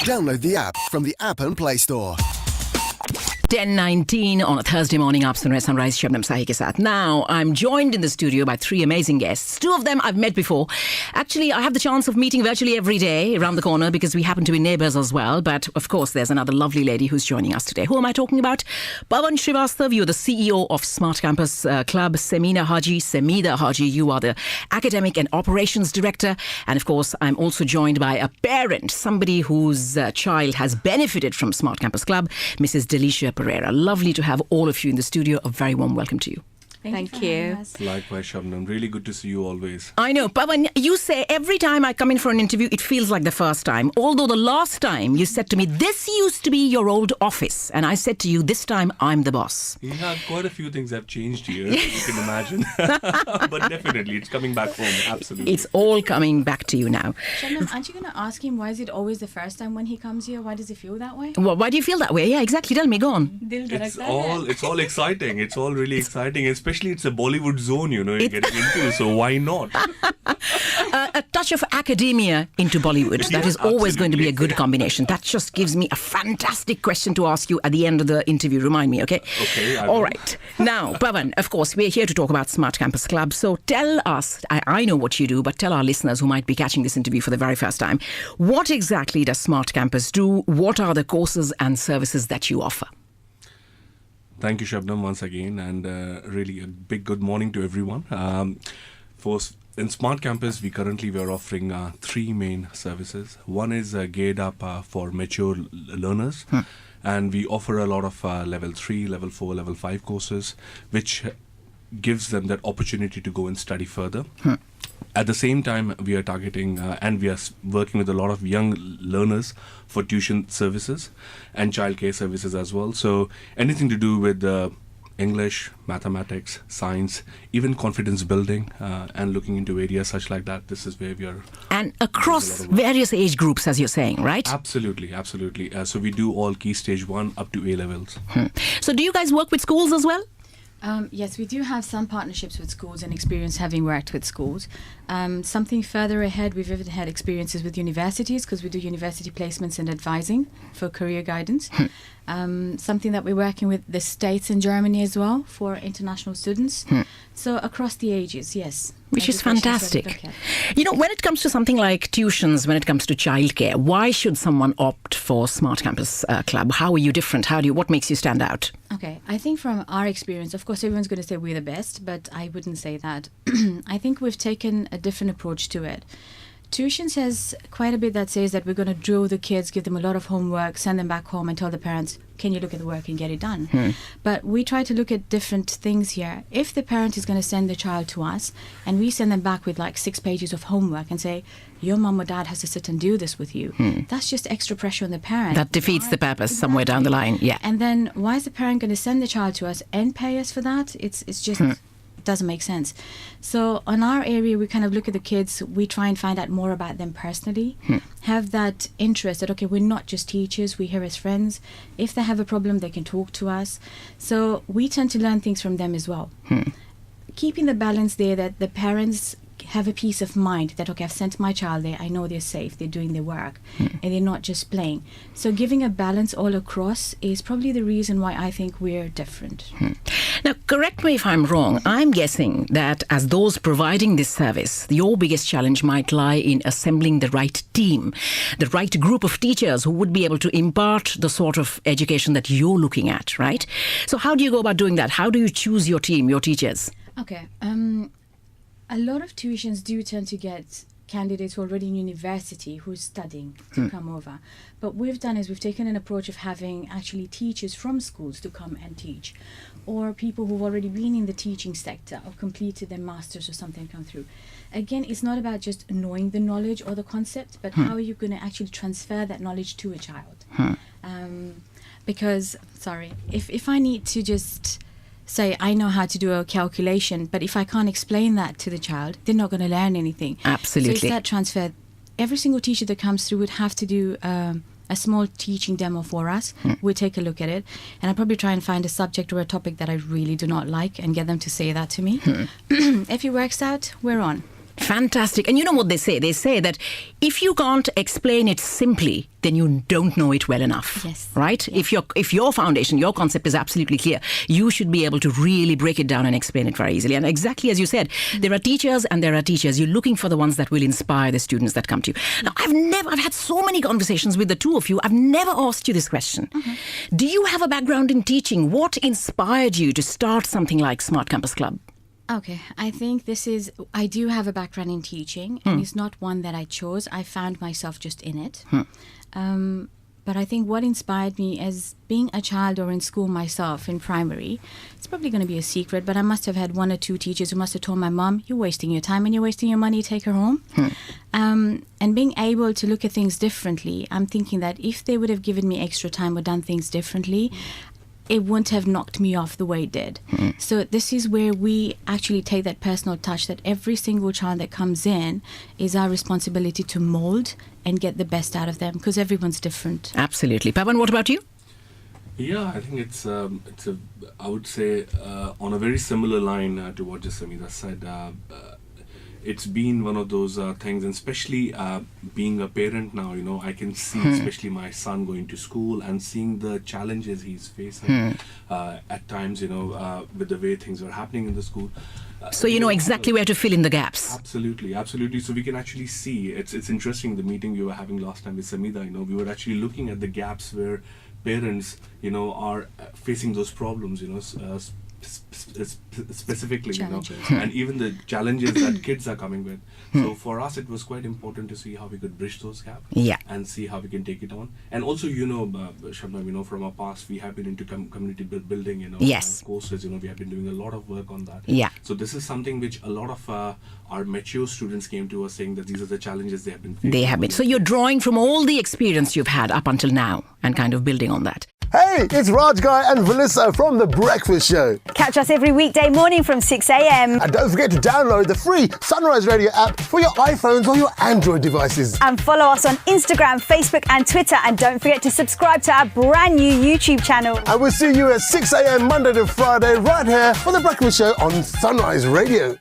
Download the app from the App and Play Store. 10:19 on a Thursday morning. आप सुन रहे Sunrise Shabnam Sahi के साथ. Now, I'm joined in the studio by three amazing guests. Two of them I've met before. Actually, I have the chance of meeting virtually every day around the corner because we happen to be neighbours as well. But, of course, there's another lovely lady who's joining us today. Who am I talking about? Pawan Srivastava, you're the CEO of Smart Campus Club. Semida Haji, you are the Academic and Operations Director. And, of course, I'm also joined by a parent, somebody whose child has benefited from Smart Campus Club, Mrs. Delisha Pereira. Lovely to have all of you in the studio. A very warm welcome to you. Thank you. Likewise, Shabnam. Really good to see you always. I know. Pawan, you say every time I come in for an interview, it feels like the first time. Although the last time you said to me, this used to be your old office. And I said to you, this time I'm the boss. Yeah, quite a few things have changed here, you can imagine. But definitely, it's coming back home. Absolutely. It's all coming back to you now. Shabnam, aren't you going to ask him why is it always the first time when he comes here? Why does he feel that way? Well, why do you feel that way? Yeah, exactly. Tell me. Go on. It's all exciting. It's all really exciting. Especially it's a Bollywood zone, you're getting into. So why not? A touch of academia into Bollywood. That is always going to be a good combination. That just gives me a fantastic question to ask you at the end of the interview. Remind me, okay? Okay. All right. Now, Pawan, of course, we're here to talk about Smart Campus Club. So tell us, I know what you do, but tell our listeners who might be catching this interview for the very first time, what exactly does Smart Campus do? What are the courses and services that you offer? Thank you, Shabnam, once again, and really a big good morning to everyone. In Smart Campus, we are offering three main services. One is geared up for mature learners, and we offer a lot of level 3, level 4, level 5 courses, which gives them that opportunity to go and study further. At the same time, we are targeting and we are working with a lot of young learners for tuition services and childcare services as well. So anything to do with English, mathematics, science, even confidence building and looking into areas such like that, this is where we are. And across various age groups, as you're saying, right? Absolutely. So we do all key stage 1 up to A levels. So do you guys work with schools as well? Yes, we do have some partnerships with schools and experience having worked with schools. Something further ahead, we've even had experiences with universities because we do university placements and advising for career guidance. Something that we're working with the States and Germany as well for international students. So across the ages, yes. Which is fantastic. When it comes to something like tuitions, when it comes to childcare, why should someone opt for Smart Campus Club? How are you different? What makes you stand out? Okay, I think from our experience, of course, everyone's going to say we're the best, but I wouldn't say that. I think we've taken a different approach to it. Tuition says quite a bit that says that we're going to drill the kids, give them a lot of homework, send them back home and tell the parents, can you look at the work and get it done? But we try to look at different things here. If the parent is going to send the child to us and we send them back with like 6 pages of homework and say, your mum or dad has to sit and do this with you, that's just extra pressure on the parent. That defeats the purpose somewhere down the line, yeah. And then why is the parent going to send the child to us and pay us for that? It's just... doesn't make sense. So on our area, we kind of look at the kids, we try and find out more about them personally, have that interest that, okay, we're not just teachers, we're here as friends. If they have a problem, they can talk to us. So we tend to learn things from them as well. Keeping the balance there that the parents have a peace of mind that, okay, I've sent my child there, I know they're safe, they're doing their work, and they're not just playing. So giving a balance all across is probably the reason why I think we're different. Now, correct me if I'm wrong. I'm guessing that as those providing this service, your biggest challenge might lie in assembling the right team, the right group of teachers who would be able to impart the sort of education that you're looking at, right? So how do you go about doing that? How do you choose your team, your teachers? Okay. A lot of tuitions do tend to get candidates who are already in university who's studying to come over. But what we've done is we've taken an approach of having actually teachers from schools to come and teach, or people who've already been in the teaching sector or completed their masters or something come through. Again, it's not about just knowing the knowledge or the concept, but how are you going to actually transfer that knowledge to a child? Because, if I need to just say, I know how to do a calculation, but if I can't explain that to the child, they're not going to learn anything. Absolutely. So it's that transfer. Every single teacher that comes through would have to do a small teaching demo for us. We'll take a look at it, and I'll probably try and find a subject or a topic that I really do not like and get them to say that to me. If it works out, we're on. Fantastic. And you know what they say? They say that if you can't explain it simply, then you don't know it well enough. Yes. Right? Yeah. If your foundation, your concept is absolutely clear, you should be able to really break it down and explain it very easily. And exactly as you said, there are teachers and there are teachers. You're looking for the ones that will inspire the students that come to you. Now, I've had so many conversations with the two of you. I've never asked you this question. Do you have a background in teaching? What inspired you to start something like Smart Campus Club? Okay, I think I do have a background in teaching, and it's not one that I chose. I found myself just in it. But I think what inspired me as being a child or in school myself in primary, it's probably going to be a secret, but I must have had one or two teachers who must have told my mom, you're wasting your time and you're wasting your money, take her home. And being able to look at things differently, I'm thinking that if they would have given me extra time or done things differently, it wouldn't have knocked me off the way it did. So this is where we actually take that personal touch that every single child that comes in is our responsibility to mold and get the best out of them, because everyone's different. Absolutely. Pawan, what about you? Yeah, I think it's I would say on a very similar line to what just Semida said. It's been one of those things, and especially being a parent now, I can see especially my son going to school and seeing the challenges he's facing at times, with the way things are happening in the school. So you know exactly where to fill in the gaps. Absolutely. So we can actually see, it's interesting, the meeting we were having last time with Semida, we were actually looking at the gaps where parents, are facing those problems, specifically, and even the challenges that kids are coming with. So for us, it was quite important to see how we could bridge those gaps and see how we can take it on. And also, Shabnam, from our past, we have been into community building, courses, we have been doing a lot of work on that. Yeah. So this is something which a lot of our mature students came to us saying that these are the challenges they have been facing. They have been. So you're drawing from all the experience you've had up until now and kind of building on that. Hey, it's Raj Guy and Vanessa from The Breakfast Show. Catch us every weekday morning from 6 a.m. And don't forget to download the free Sunrise Radio app for your iPhones or your Android devices. And follow us on Instagram, Facebook and Twitter. And don't forget to subscribe to our brand new YouTube channel. And we'll see you at 6 a.m. Monday to Friday right here for The Breakfast Show on Sunrise Radio.